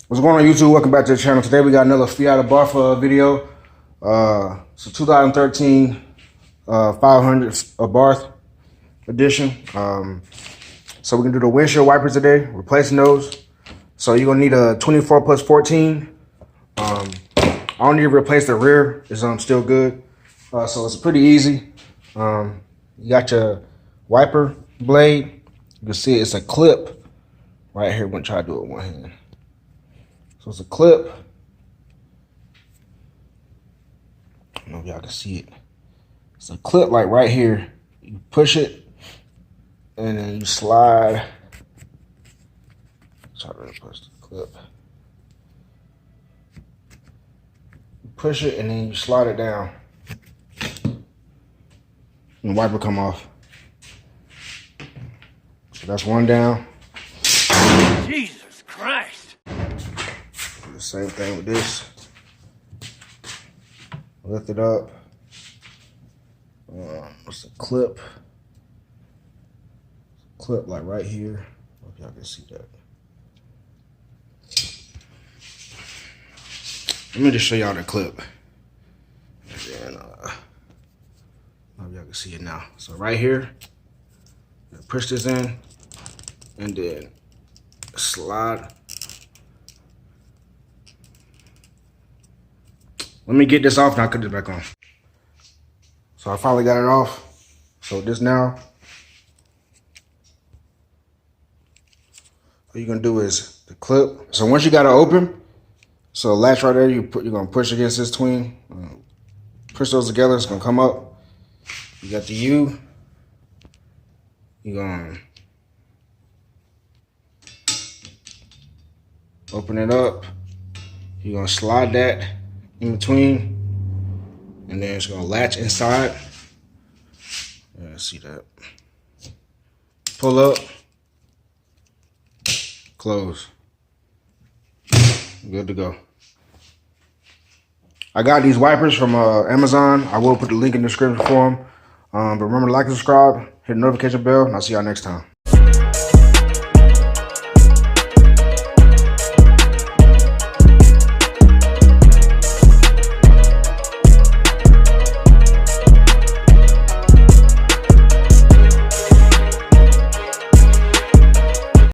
What's going on, YouTube? Welcome back to the channel. Today we got another Fiat ABARTH video. It's a 2013 500 ABARTH edition. So we're gonna do the windshield wipers today, replacing those. So you're gonna need a 24 plus 14. I don't need to replace the rear, it's still good. So it's pretty easy. You got your wiper blade. You can see it's a clip right here. I'm gonna try to do it with one hand. So it's a clip. I don't know if y'all can see it. It's a clip like right here. You push it and then you slide. Try to push the clip. You push it and then you slide it down. And the wiper come off. So that's one down. Jesus Christ. Do the same thing with this. Lift it up. It's a clip. Clip like right here. I hope y'all can see that. Let me just show y'all the clip. And then, I hope y'all can see it now. So right here, push this in, and then slide. Let me get this off and I'll put this back on. So I finally got it off. So this now, what you're gonna do is the clip. So once you got it open, so latch right there, you're gonna push against this tween. Push those together, it's gonna come up. You got the U. You're gonna open it up. You're gonna slide that in between, and then it's gonna latch inside. Yeah, see that. Pull up, close. Good to go. I got these wipers from Amazon. I will put the link in the description for them. But remember to like and subscribe, hit the notification bell, and I'll see y'all next time.